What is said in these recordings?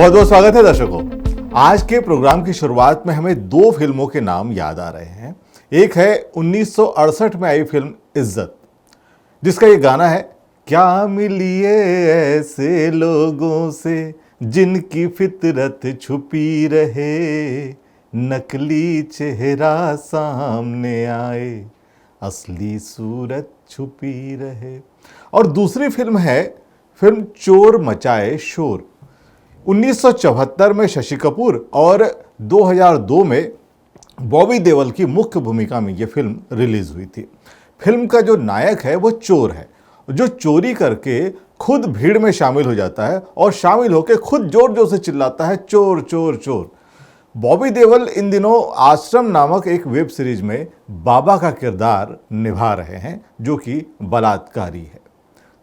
बहुत बहुत स्वागत है दर्शकों। आज के प्रोग्राम की शुरुआत में हमें दो फिल्मों के नाम याद आ रहे हैं। एक है 1968 में आई फिल्म इज्जत, जिसका ये गाना है, क्या मिलिए ऐसे लोगों से जिनकी फितरत छुपी रहे, नकली चेहरा सामने आए, असली सूरत छुपी रहे। और दूसरी फिल्म है फिल्म चोर मचाए शोर। 1974 में शशि कपूर और 2002 में बॉबी देओल की मुख्य भूमिका में यह फिल्म रिलीज हुई थी। फिल्म का जो नायक है वो चोर है, जो चोरी करके खुद भीड़ में शामिल हो जाता है और शामिल होकर खुद जोर जोर से चिल्लाता है, चोर चोर चोर। बॉबी देओल इन दिनों आश्रम नामक एक वेब सीरीज में बाबा का किरदार निभा रहे हैं, जो कि बलात्कारी है।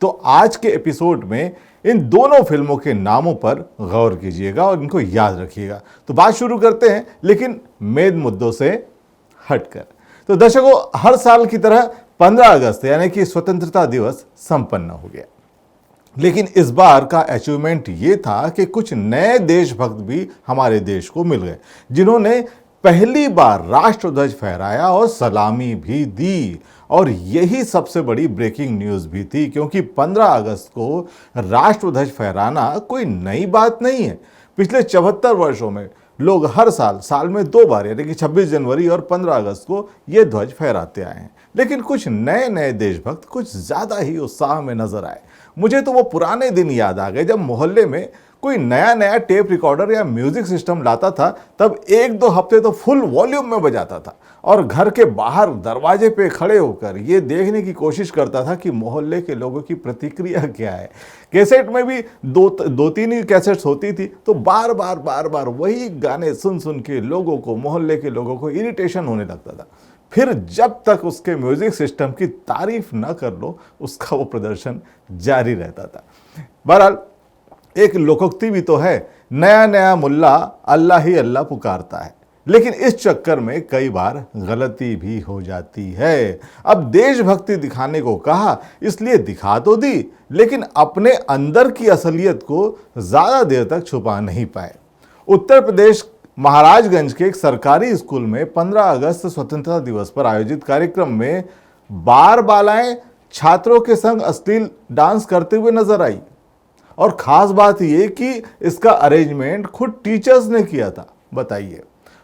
तो आज के एपिसोड में इन दोनों फिल्मों के नामों पर गौर कीजिएगा और इनको याद रखिएगा। तो बात शुरू करते हैं, लेकिन मेन मुद्दों से हटकर। तो दर्शकों, हर साल की तरह 15 अगस्त यानी कि स्वतंत्रता दिवस संपन्न हो गया, लेकिन इस बार का अचीवमेंट ये था कि कुछ नए देशभक्त भी हमारे देश को मिल गए, जिन्होंने पहली बार राष्ट्रध्वज फहराया और सलामी भी दी। और यही सबसे बड़ी ब्रेकिंग न्यूज़ भी थी, क्योंकि 15 अगस्त को राष्ट्रध्वज फहराना कोई नई बात नहीं है। पिछले 74 वर्षों में लोग हर साल में 2 बार यानी कि 26 जनवरी और 15 अगस्त को ये ध्वज फहराते आए हैं। लेकिन कुछ नए देशभक्त कुछ ज़्यादा ही उत्साह में नजर आए। मुझे तो वो पुराने दिन याद आ गए जब मोहल्ले में कोई नया टेप रिकॉर्डर या म्यूजिक सिस्टम लाता था, तब 1-2 हफ्ते तो फुल वॉल्यूम में बजाता था और घर के बाहर दरवाजे पे खड़े होकर ये देखने की कोशिश करता था कि मोहल्ले के लोगों की प्रतिक्रिया क्या है। कैसेट में भी दो तीन ही कैसेट्स होती थी, तो बार बार वही गाने सुन के लोगों को, मोहल्ले के लोगों को इरिटेशन होने लगता था। फिर जब तक उसके म्यूजिक सिस्टम की तारीफ ना कर लो, उसका वो प्रदर्शन जारी रहता था। बहरहाल, एक लोकोक्ति भी तो है, नया मुल्ला अल्लाह ही अल्लाह पुकारता है। लेकिन इस चक्कर में कई बार गलती भी हो जाती है। अब देशभक्ति दिखाने को कहा, इसलिए दिखा तो दी, लेकिन अपने अंदर की असलियत को ज्यादा देर तक छुपा नहीं पाए। उत्तर प्रदेश महाराजगंज के एक सरकारी स्कूल में 15 अगस्त स्वतंत्रता दिवस पर आयोजित कार्यक्रम में बालाएं छात्रों के संग अश्लील डांस करते हुए नजर आई। और खास बात यह कि इसका अरेंजमेंट खुद टीचर्स ने किया था। बताइए,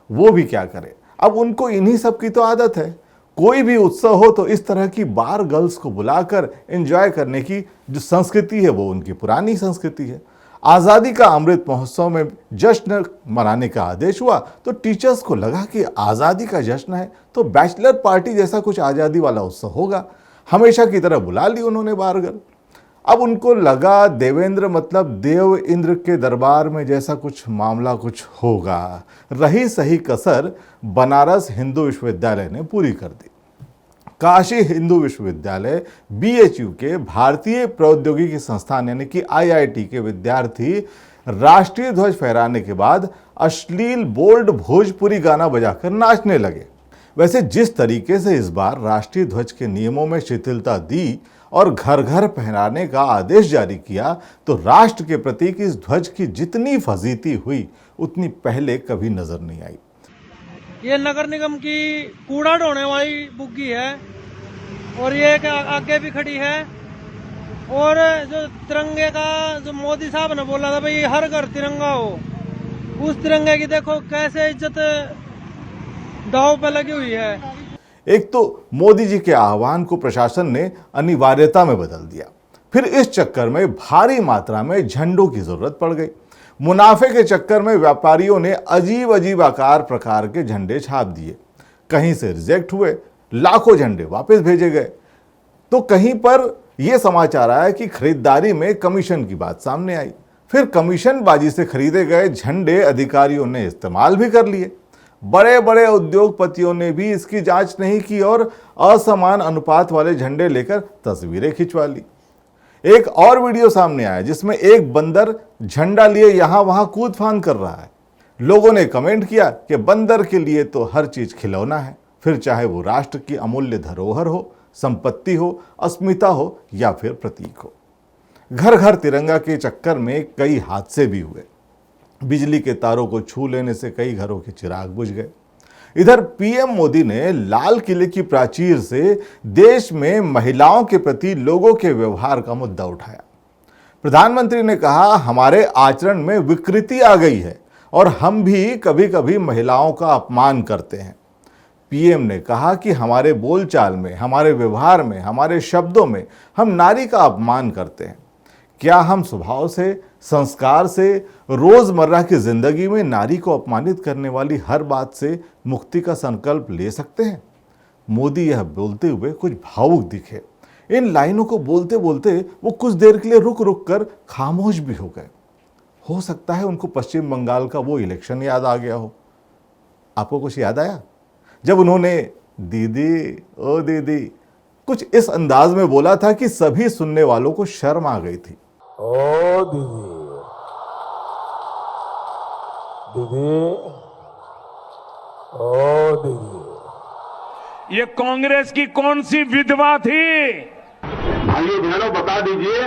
वो भी क्या करे, अब उनको इन्हीं सब की तो आदत है। कोई भी उत्सव हो तो इस तरह की बार गर्ल्स को बुलाकर एंजॉय करने की जो संस्कृति है वो उनकी पुरानी संस्कृति है। आज़ादी का अमृत महोत्सव में जश्न मनाने का आदेश हुआ तो टीचर्स को लगा कि आज़ादी का जश्न है तो बैचलर पार्टी जैसा कुछ आज़ादी वाला उत्सव होगा। हमेशा की तरह बुला ली उन्होंने बार गर्ल। अब उनको लगा देवेंद्र मतलब देव इंद्र के दरबार में जैसा कुछ मामला कुछ होगा। रही सही कसर बनारस हिंदू विश्वविद्यालय ने पूरी कर दी। काशी हिंदू विश्वविद्यालय BHU के भारतीय प्रौद्योगिकी संस्थान यानी कि IIT के विद्यार्थी राष्ट्रीय ध्वज फहराने के बाद अश्लील बोल्ड भोजपुरी गाना बजाकर नाचने लगे। वैसे जिस तरीके से इस बार राष्ट्रीय ध्वज के नियमों में शिथिलता दी और घर घर पहनाने का आदेश जारी किया, तो राष्ट्र के प्रतीक इस ध्वज की जितनी फजीती हुई उतनी पहले कभी नजर नहीं आई। ये नगर निगम की कूड़ा ढोने वाली बुग्गी है और ये आगे भी खड़ी है। और जो तिरंगे का जो मोदी साहब ने बोला था भाई हर घर तिरंगा हो, उस तिरंगे की देखो कैसे इज्जत दांव पे लगी हुई है। एक तो मोदी जी के आह्वान को प्रशासन ने अनिवार्यता में बदल दिया, फिर इस चक्कर में भारी मात्रा में झंडों की जरूरत पड़ गई। मुनाफे के चक्कर में व्यापारियों ने अजीब आकार प्रकार के झंडे छाप दिए। कहीं से रिजेक्ट हुए, लाखों झंडे वापस भेजे गए। तो कहीं पर यह समाचार आया कि खरीदारी में कमीशन की बात सामने आई। फिर कमीशनबाजी से खरीदे गए झंडे अधिकारियों ने इस्तेमाल भी कर लिए। बड़े उद्योगपतियों ने भी इसकी जांच नहीं की और असमान अनुपात वाले झंडे लेकर तस्वीरें खिंचवा ली। एक और वीडियो सामने आया जिसमें एक बंदर झंडा लिए यहां वहां कूद फांद कर रहा है। लोगों ने कमेंट किया कि बंदर के लिए तो हर चीज खिलौना है, फिर चाहे वो राष्ट्र की अमूल्य धरोहर हो, संपत्ति हो, अस्मिता हो या फिर प्रतीक हो। घर घर तिरंगा के चक्कर में कई हादसे भी हुए। बिजली के तारों को छू लेने से कई घरों के चिराग बुझ गए। इधर पीएम मोदी ने लाल किले की प्राचीर से देश में महिलाओं के प्रति लोगों के व्यवहार का मुद्दा उठाया। प्रधानमंत्री ने कहा, हमारे आचरण में विकृति आ गई है और हम भी कभी कभी महिलाओं का अपमान करते हैं। पीएम ने कहा कि हमारे बोलचाल में, हमारे व्यवहार में, हमारे शब्दों में हम नारी का अपमान करते हैं। क्या हम स्वभाव से, संस्कार से, रोजमर्रा की जिंदगी में नारी को अपमानित करने वाली हर बात से मुक्ति का संकल्प ले सकते हैं? मोदी यह बोलते हुए कुछ भावुक दिखे। इन लाइनों को बोलते बोलते वो कुछ देर के लिए रुक रुक कर खामोश भी हो गए। हो सकता है उनको पश्चिम बंगाल का वो इलेक्शन याद आ गया हो। आपको कुछ याद आया जब उन्होंने दीदी ओ दीदी कुछ इस अंदाज में बोला था कि सभी सुनने वालों को शर्म आ गई थी। ओ दीदी, दीदी, ओ दीदी। ये कांग्रेस की कौन सी विधवा थी? भाइयों बहनों, बता दीजिए,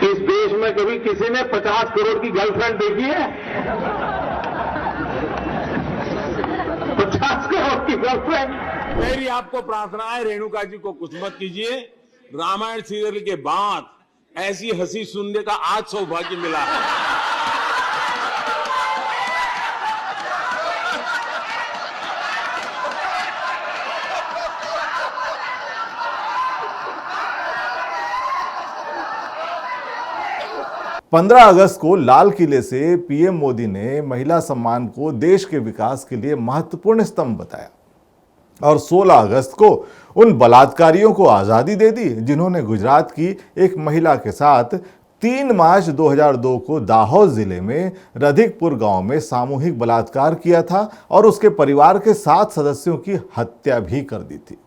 इस देश में कभी किसी ने 50 करोड़ की गर्लफ्रेंड देखी है? 50 करोड़ की गर्लफ्रेंड। मेरी आपको प्रार्थना है, रेणुका जी को कुछ मत कीजिए। रामायण सीरियल के बाद ऐसी हंसी सुनने का आज सौभाग्य मिला है। 15 अगस्त को लाल किले से पीएम मोदी ने महिला सम्मान को देश के विकास के लिए महत्वपूर्ण स्तंभ बताया और 16 अगस्त को उन बलात्कारियों को आज़ादी दे दी जिन्होंने गुजरात की एक महिला के साथ 3 मार्च 2002 को दाहोद जिले में रधिकपुर गांव में सामूहिक बलात्कार किया था और उसके परिवार के 7 सदस्यों की हत्या भी कर दी थी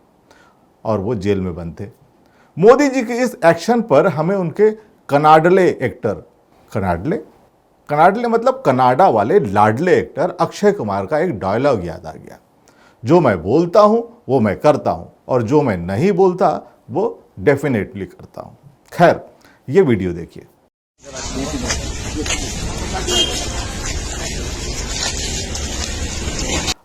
और वो जेल में बंद थे। मोदी जी के इस एक्शन पर हमें उनके कनाडले एक्टर, कनाडले मतलब कनाडा वाले लाडले एक्टर अक्षय कुमार का एक डायलॉग याद आ गया, जो मैं बोलता हूं वो मैं करता हूं और जो मैं नहीं बोलता वो डेफिनेटली करता हूं। खैर, ये वीडियो देखिए।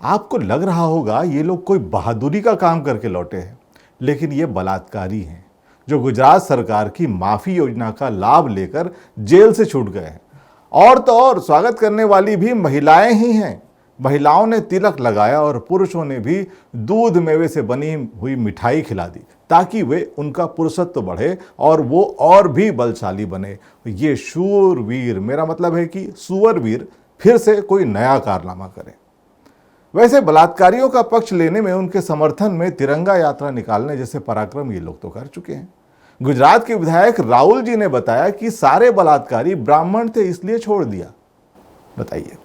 आपको लग रहा होगा ये लोग कोई बहादुरी का काम करके लौटे हैं, लेकिन ये बलात्कारी हैं जो गुजरात सरकार की माफी योजना का लाभ लेकर जेल से छूट गए हैं। और तो और स्वागत करने वाली भी महिलाएं ही हैं। महिलाओं ने तिलक लगाया और पुरुषों ने भी दूध मेवे से बनी हुई मिठाई खिला दी ताकि वे उनका पुरुषत्व बढ़े और वो और भी बलशाली बने। ये शूरवीर, मेरा मतलब है कि सुअरवीर, फिर से कोई नया कारनामा करें। वैसे बलात्कारियों का पक्ष लेने में, उनके समर्थन में तिरंगा यात्रा निकालने जैसे पराक्रम ये लोग तो कर चुके हैं। गुजरात के विधायक राहुल जी ने बताया कि सारे बलात्कारी ब्राह्मण थे इसलिए छोड़ दिया। बताइए,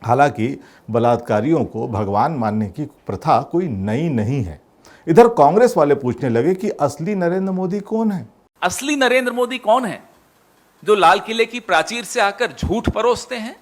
हालांकि बलात्कारियों को भगवान मानने की प्रथा कोई नई नहीं है। इधर कांग्रेस वाले पूछने लगे कि असली नरेंद्र मोदी कौन है? असली नरेंद्र मोदी कौन है? जो लाल किले की प्राचीर से आकर झूठ परोसते हैं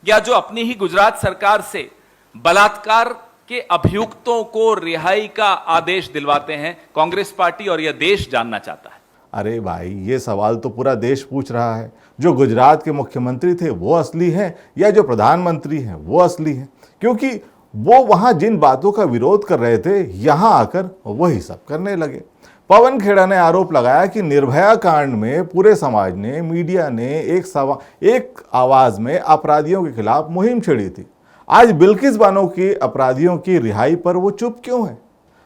या जो अपनी ही गुजरात सरकार से बलात्कार के अभियुक्तों को रिहाई का आदेश दिलवाते हैं? कांग्रेस पार्टी और यह देश जानना चाहता है। अरे भाई, ये सवाल तो पूरा देश पूछ रहा है। जो गुजरात के मुख्यमंत्री थे वो असली हैं या जो प्रधानमंत्री हैं वो असली हैं? क्योंकि वो वहां जिन बातों का विरोध कर रहे थे, यहां आकर वही सब करने लगे। पवन खेड़ा ने आरोप लगाया कि निर्भया कांड में पूरे समाज ने, मीडिया ने एक आवाज में अपराधियों के खिलाफ मुहिम छेड़ी थी। आज बिल्किस बानो के अपराधियों की रिहाई पर वो चुप क्यों है?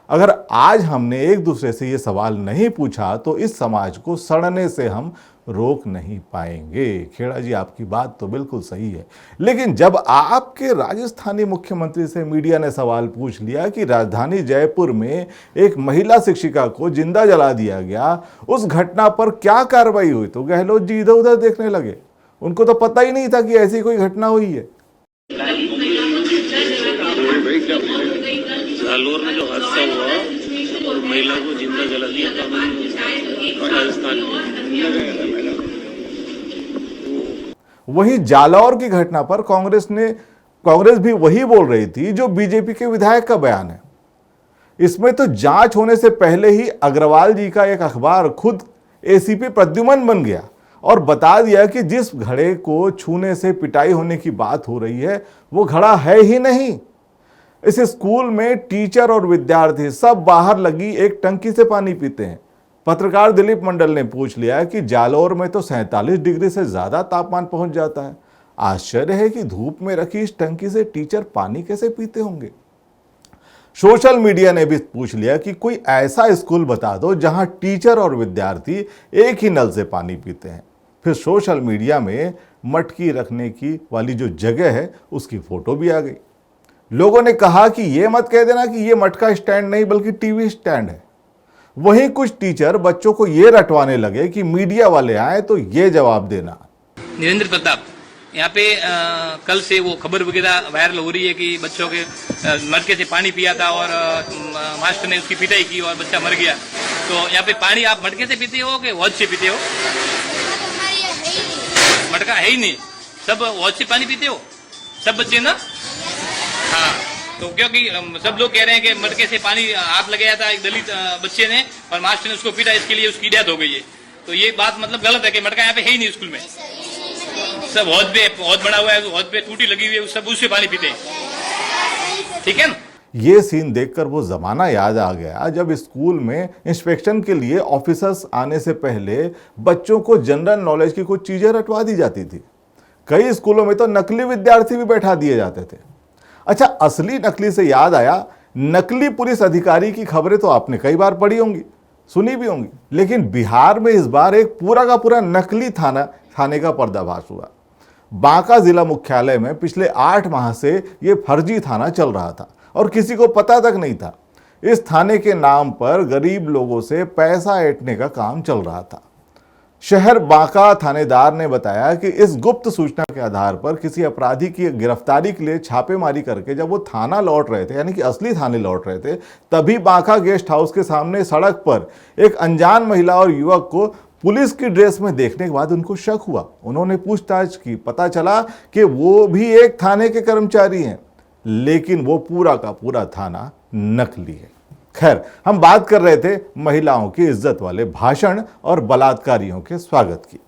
अगर आज हमने एक दूसरे से ये सवाल नहीं पूछा तो इस समाज को सड़ने से हम रोक नहीं पाएंगे। खेड़ा जी, आपकी बात तो बिल्कुल सही है, लेकिन जब आपके राजस्थानी मुख्यमंत्री से मीडिया ने सवाल पूछ लिया कि राजधानी जयपुर में एक महिला शिक्षिका को जिंदा जला दिया गया, उस घटना पर क्या कार्रवाई हुई, तो गहलोत जी इधर उधर देखने लगे। उनको तो पता ही नहीं था कि ऐसी कोई घटना हुई है। जालोर में जो हादसा हुआ और महिला को जिंदा जला दिया राजस्थान में। वहीं जालौर की घटना पर कांग्रेस भी वही बोल रही थी जो बीजेपी के विधायक का बयान है। इसमें तो जांच होने से पहले ही अग्रवाल जी का एक अखबार खुद एसीपी प्रद्युमन बन गया और बता दिया कि जिस घड़े को छूने से पिटाई होने की बात हो रही है वो घड़ा है ही नहीं। इस स्कूल में टीचर और विद्यार्थी सब बाहर लगी एक टंकी से पानी पीते हैं। पत्रकार दिलीप मंडल ने पूछ लिया कि जालौर में तो 47 डिग्री से ज्यादा तापमान पहुंच जाता है। आश्चर्य है कि धूप में रखी इस टंकी से टीचर पानी कैसे पीते होंगे। सोशल मीडिया ने भी पूछ लिया कि कोई ऐसा स्कूल बता दो जहां टीचर और विद्यार्थी एक ही नल से पानी पीते हैं। फिर सोशल मीडिया में मटकी रखने की वाली जो जगह है उसकी फोटो भी आ गई। लोगों ने कहा कि ये मत कह देना कि ये मटका स्टैंड नहीं बल्कि टीवी स्टैंड है। वहीं कुछ टीचर बच्चों को ये रटवाने लगे कि मीडिया वाले आए तो ये जवाब देना। नरेंद्र प्रताप यहाँ पे कल से वो खबर वगैरह वायरल हो रही है कि बच्चों के मटके से पानी पिया था और मास्टर ने उसकी पिटाई की और बच्चा मर गया। तो यहाँ पे पानी आप मटके से पीते हो कि वॉच से पीते हो? मटका है ही नहीं, सब वॉच से पानी पीते हो सब बच्चे ना? हाँ, तो क्योंकि सब लोग कह रहे हैं कि मटके से पानी हाथ लगाया था एक दलित बच्चे ने और मास्टर ने उसको पीटा, इसके लिए उसकी डेथ हो गई है। तो ये बात मतलब गलत है कि मटका यहाँ पे है ही नहीं स्कूल में। सब हौद पे बहुत बड़ा हुआ है, हौद पे टूटी लगी हुई है, सब उससे पानी पीते हैं। ठीक है ना? ये सीन देखकर वो जमाना याद आ गया जब स्कूल में इंस्पेक्शन के लिए ऑफिसर्स आने से पहले बच्चों को जनरल नॉलेज की कुछ चीजें रटवा दी जाती थी। कई स्कूलों में तो नकली विद्यार्थी भी बैठा दिए जाते थे। अच्छा, असली नकली से याद आया, नकली पुलिस अधिकारी की खबरें तो आपने कई बार पढ़ी होंगी, सुनी भी होंगी, लेकिन बिहार में इस बार एक पूरा का पूरा नकली थाने का पर्दाफाश हुआ। बांका जिला मुख्यालय में पिछले 8 माह से यह फर्जी थाना चल रहा था और किसी को पता तक नहीं था। इस थाने के नाम पर गरीब लोगों से पैसा ऐंठने का काम चल रहा था। शहर बांका थानेदार ने बताया कि इस गुप्त सूचना के आधार पर किसी अपराधी की गिरफ्तारी के लिए छापेमारी करके जब वो थाना लौट रहे थे, यानी कि असली थाने लौट रहे थे, तभी बांका गेस्ट हाउस के सामने सड़क पर एक अनजान महिला और युवक को पुलिस की ड्रेस में देखने के बाद उनको शक हुआ। उन्होंने पूछताछ की, पता चला कि वो भी एक थाने के कर्मचारी हैं, लेकिन वो पूरा का पूरा थाना नकली है। खैर, हम बात कर रहे थे महिलाओं की इज्जत वाले भाषण और बलात्कारियों के स्वागत की।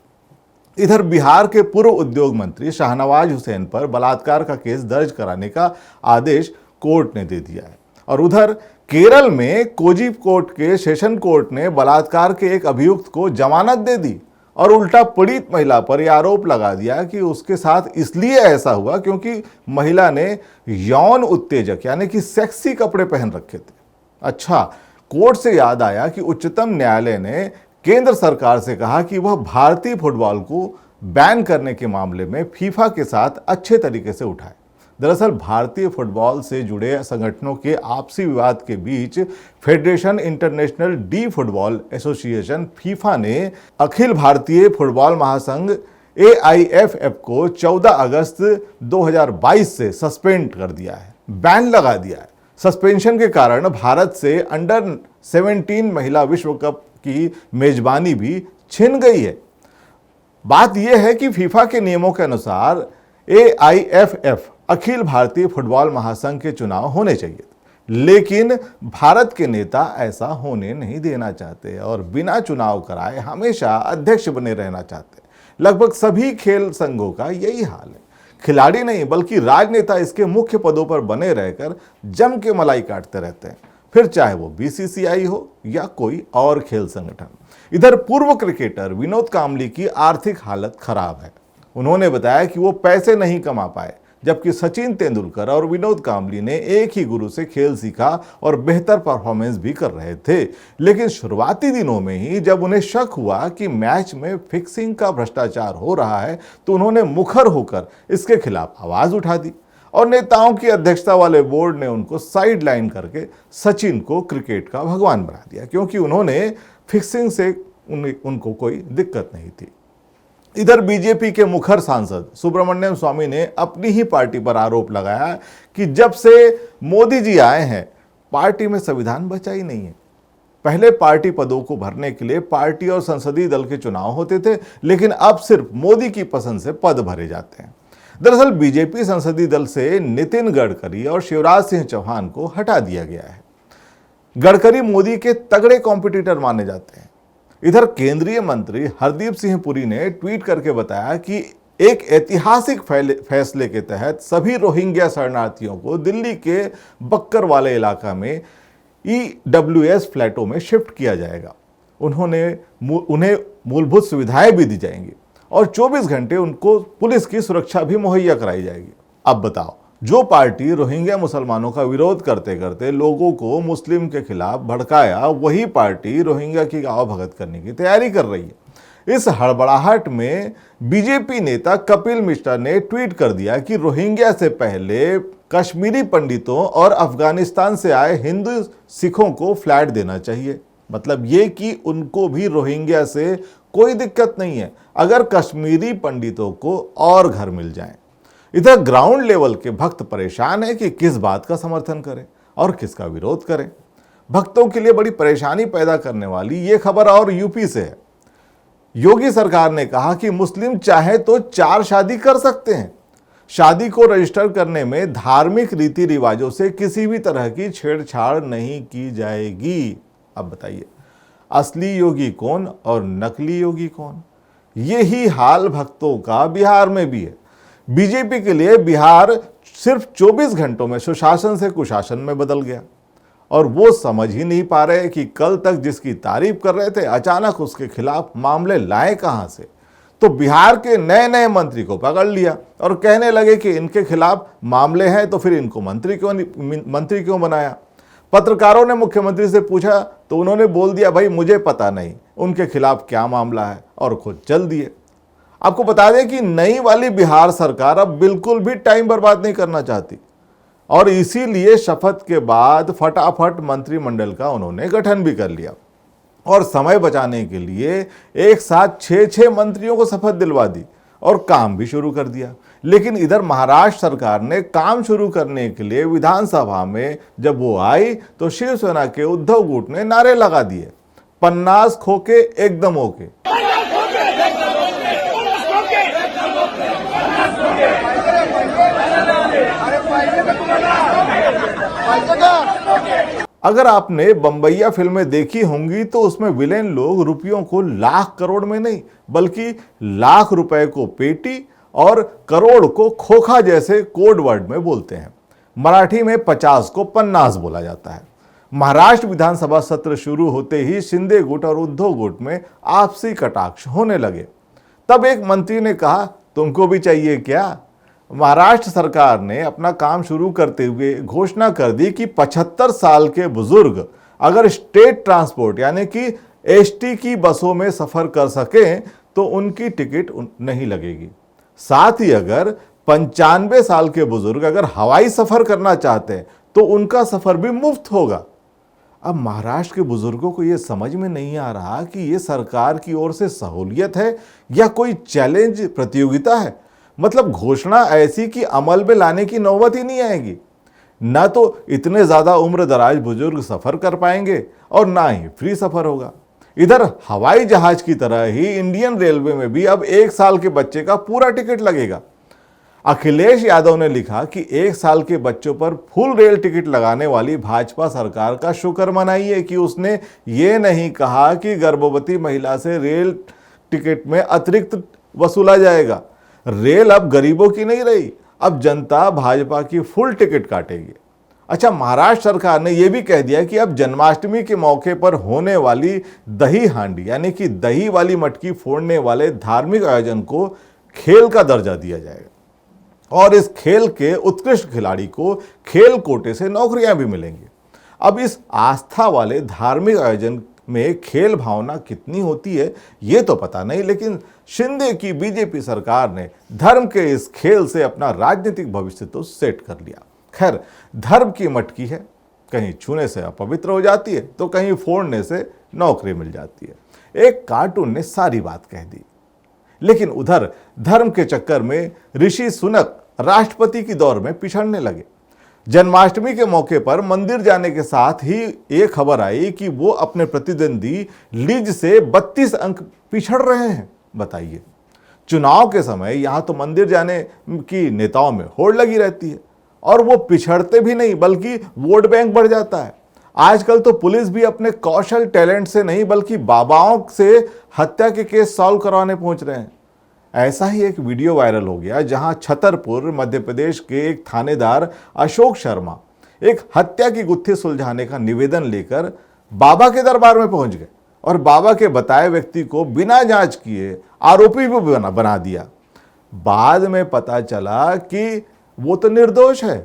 इधर बिहार के पूर्व उद्योग मंत्री शाहनवाज हुसैन पर बलात्कार का केस दर्ज कराने का आदेश कोर्ट ने दे दिया है और उधर केरल में कोझिकोड के सेशन कोर्ट ने बलात्कार के एक अभियुक्त को जमानत दे दी और उल्टा पीड़ित महिला पर यह आरोप लगा दिया कि उसके साथ इसलिए ऐसा हुआ क्योंकि महिला ने यौन उत्तेजक यानी कि सेक्सी कपड़े पहन रखे थे। अच्छा, कोर्ट से याद आया कि उच्चतम न्यायालय ने केंद्र सरकार से कहा कि वह भारतीय फुटबॉल को बैन करने के मामले में फीफा के साथ अच्छे तरीके से उठाए। दरअसल भारतीय फुटबॉल से जुड़े संगठनों के आपसी विवाद के बीच federation international de football association FIFA ने अखिल भारतीय फुटबॉल महासंघ AIFF को 14 अगस्त 2022 से सस्पेंड कर दिया है, बैन लगा दिया है। सस्पेंशन के कारण भारत से अंडर 17 महिला विश्व कप की मेजबानी भी छिन गई है। बात यह है कि फीफा के नियमों के अनुसार AIFF अखिल भारतीय फुटबॉल महासंघ के चुनाव होने चाहिए, लेकिन भारत के नेता ऐसा होने नहीं देना चाहते और बिना चुनाव कराए हमेशा अध्यक्ष बने रहना चाहते हैं। लगभग सभी खेल संघों का यही हाल है। खिलाड़ी नहीं बल्कि राजनेता इसके मुख्य पदों पर बने रहकर जम के मलाई काटते रहते हैं, फिर चाहे वो BCCI हो या कोई और खेल संगठन। इधर पूर्व क्रिकेटर विनोद कांबली की आर्थिक हालत खराब है। उन्होंने बताया कि वो पैसे नहीं कमा पाए, जबकि सचिन तेंदुलकर और विनोद कांबली ने एक ही गुरु से खेल सीखा और बेहतर परफॉर्मेंस भी कर रहे थे। लेकिन शुरुआती दिनों में ही जब उन्हें शक हुआ कि मैच में फिक्सिंग का भ्रष्टाचार हो रहा है तो उन्होंने मुखर होकर इसके खिलाफ आवाज उठा दी और नेताओं की अध्यक्षता वाले बोर्ड ने उनको साइड लाइन करके सचिन को क्रिकेट का भगवान बना दिया, क्योंकि उन्होंने फिक्सिंग से उनको कोई दिक्कत नहीं थी। इधर बीजेपी के मुखर सांसद सुब्रमण्यम स्वामी ने अपनी ही पार्टी पर आरोप लगाया कि जब से मोदी जी आए हैं पार्टी में संविधान बचा ही नहीं है। पहले पार्टी पदों को भरने के लिए पार्टी और संसदीय दल के चुनाव होते थे, लेकिन अब सिर्फ मोदी की पसंद से पद भरे जाते हैं। दरअसल बीजेपी संसदीय दल से नितिन गडकरी और शिवराज सिंह चौहान को हटा दिया गया है। गडकरी मोदी के तगड़े कॉम्पिटिटर माने जाते हैं, इधर केंद्रीय मंत्री हरदीप सिंह पुरी ने ट्वीट करके बताया कि एक ऐतिहासिक फैसले के तहत सभी रोहिंग्या शरणार्थियों को दिल्ली के बक्कर वाले इलाका में EWS फ्लैटों में शिफ्ट किया जाएगा। उन्हें मूलभूत सुविधाएं भी दी जाएंगी और 24 घंटे उनको पुलिस की सुरक्षा भी मुहैया कराई जाएगी। अब बताओ, जो पार्टी रोहिंग्या मुसलमानों का विरोध करते करते लोगों को मुस्लिम के खिलाफ भड़काया, वही पार्टी रोहिंग्या की आवभगत करने की तैयारी कर रही है। इस हड़बड़ाहट में बीजेपी नेता कपिल मिश्रा ने ट्वीट कर दिया कि रोहिंग्या से पहले कश्मीरी पंडितों और अफगानिस्तान से आए हिंदू सिखों को फ्लैट देना चाहिए। मतलब ये कि उनको भी रोहिंग्या से कोई दिक्कत नहीं है अगर कश्मीरी पंडितों को और घर मिल जाएं। इधर ग्राउंड लेवल के भक्त परेशान है कि किस बात का समर्थन करें और किसका विरोध करें। भक्तों के लिए बड़ी परेशानी पैदा करने वाली ये खबर और यूपी से है। योगी सरकार ने कहा कि मुस्लिम चाहे तो 4 शादी कर सकते हैं। शादी को रजिस्टर करने में धार्मिक रीति रिवाजों से किसी भी तरह की छेड़छाड़ नहीं की जाएगी। अब बताइए, असली योगी कौन और नकली योगी कौन? यही हाल भक्तों का बिहार में भी है। बीजेपी के लिए बिहार सिर्फ 24 घंटों में सुशासन से कुशासन में बदल गया और वो समझ ही नहीं पा रहे कि कल तक जिसकी तारीफ कर रहे थे, अचानक उसके खिलाफ मामले लाए कहां से। तो बिहार के नए नए मंत्री को पकड़ लिया और कहने लगे कि इनके खिलाफ मामले हैं तो फिर इनको मंत्री क्यों बनाया। पत्रकारों ने मुख्यमंत्री से पूछा तो उन्होंने बोल दिया, भाई मुझे पता नहीं उनके खिलाफ क्या मामला है, और खुद चल दिए। आपको बता दें कि नई वाली बिहार सरकार अब बिल्कुल भी टाइम बर्बाद नहीं करना चाहती और इसीलिए शपथ के बाद फटाफट मंत्रिमंडल का उन्होंने गठन भी कर लिया और समय बचाने के लिए एक साथ 6 मंत्रियों को शपथ दिलवा दी और काम भी शुरू कर दिया। लेकिन इधर महाराष्ट्र सरकार ने काम शुरू करने के लिए विधानसभा में जब वो आई तो शिवसेना के उद्धव गुट ने नारे लगा दिए, 50 खोके एकदम ओके। अगर आपने बम्बैया फिल्में देखी होंगी तो उसमें विलेन लोग रुपयों को लाख करोड़ में नहीं बल्कि लाख रुपए को पेटी और करोड़ को खोखा जैसे कोड वर्ड में बोलते हैं। मराठी में 50 को 50 बोला जाता है। महाराष्ट्र विधानसभा सत्र शुरू होते ही शिंदे गुट और उद्धव गुट में आपसी कटाक्ष होने लगे। तब एक मंत्री ने कहा, तुमको भी चाहिए क्या? महाराष्ट्र सरकार ने अपना काम शुरू करते हुए घोषणा कर दी कि 75 साल के बुजुर्ग अगर स्टेट ट्रांसपोर्ट यानी कि ST की बसों में सफर कर सकें तो उनकी टिकट नहीं लगेगी। साथ ही अगर 95 साल के बुजुर्ग अगर हवाई सफर करना चाहते हैं तो उनका सफर भी मुफ्त होगा। अब महाराष्ट्र के बुजुर्गों को यह समझ में नहीं आ रहा कि यह सरकार की ओर से सहूलियत है या कोई चैलेंज प्रतियोगिता है। मतलब घोषणा ऐसी कि अमल में लाने की नौबत ही नहीं आएगी। ना तो इतने ज्यादा उम्र दराज बुजुर्ग सफर कर पाएंगे और ना ही फ्री सफर होगा। इधर हवाई जहाज की तरह ही इंडियन रेलवे में भी अब 1 साल के बच्चे का पूरा टिकट लगेगा। अखिलेश यादव ने लिखा कि 1 साल के बच्चों पर फुल रेल टिकट लगाने वाली भाजपा सरकार का शुक्र मनाइए कि उसने ये नहीं कहा कि गर्भवती महिला से रेल टिकट में अतिरिक्त वसूला जाएगा। रेल अब गरीबों की नहीं रही, अब जनता भाजपा की फुल टिकट काटेगी। अच्छा, महाराष्ट्र सरकार ने यह भी कह दिया कि अब जन्माष्टमी के मौके पर होने वाली दही हांडी यानी कि दही वाली मटकी फोड़ने वाले धार्मिक आयोजन को खेल का दर्जा दिया जाएगा और इस खेल के उत्कृष्ट खिलाड़ी को खेल कोटे से नौकरियां भी मिलेंगी। अब इस आस्था वाले धार्मिक आयोजन में खेल भावना कितनी होती है ये तो पता नहीं, लेकिन शिंदे की बीजेपी सरकार ने धर्म के इस खेल से अपना राजनीतिक भविष्य तो सेट कर लिया। खैर, धर्म की मटकी है, कहीं छूने से अपवित्र हो जाती है तो कहीं फोड़ने से नौकरी मिल जाती है। एक कार्टून ने सारी बात कह दी। लेकिन उधर धर्म के चक्कर में ऋषि सुनक राष्ट्रपति की दौड़ में पिछड़ने लगे। जन्माष्टमी के मौके पर मंदिर जाने के साथ ही एक खबर आई कि वो अपने प्रतिद्वंदी लिज से 32 अंक पिछड़ रहे हैं। बताइए, चुनाव के समय यहां तो मंदिर जाने की नेताओं में होड़ लगी रहती है और वो पिछड़ते भी नहीं बल्कि वोट बैंक बढ़ जाता है। आजकल तो पुलिस भी अपने कौशल टैलेंट से नहीं बल्कि बाबाओं से हत्या के केस सॉल्व करवाने पहुंच रहे हैं। ऐसा ही एक वीडियो वायरल हो गया जहां छतरपुर मध्य प्रदेश के एक थानेदार अशोक शर्मा एक हत्या की गुत्थी सुलझाने का निवेदन लेकर बाबा के दरबार में पहुंच गए और बाबा के बताए व्यक्ति को बिना जांच किए आरोपी भी बना दिया। बाद में पता चला कि वो तो निर्दोष है।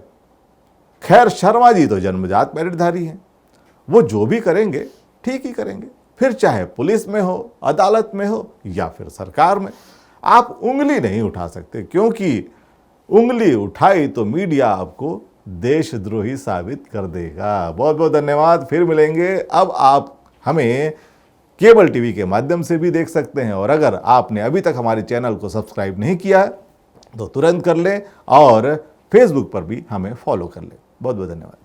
खैर, शर्मा जी तो जन्मजात मेरिटधारी हैं, वो जो भी करेंगे ठीक ही करेंगे, फिर चाहे पुलिस में हो, अदालत में हो या फिर सरकार में। आप उंगली नहीं उठा सकते, क्योंकि उंगली उठाई तो मीडिया आपको देशद्रोही साबित कर देगा। बहुत बहुत धन्यवाद, फिर मिलेंगे। अब आप हमें केबल टीवी के माध्यम से भी देख सकते हैं, और अगर आपने अभी तक हमारे चैनल को सब्सक्राइब नहीं किया है तो तुरंत कर लें, और फेसबुक पर भी हमें फॉलो कर लें। बहुत बहुत धन्यवाद।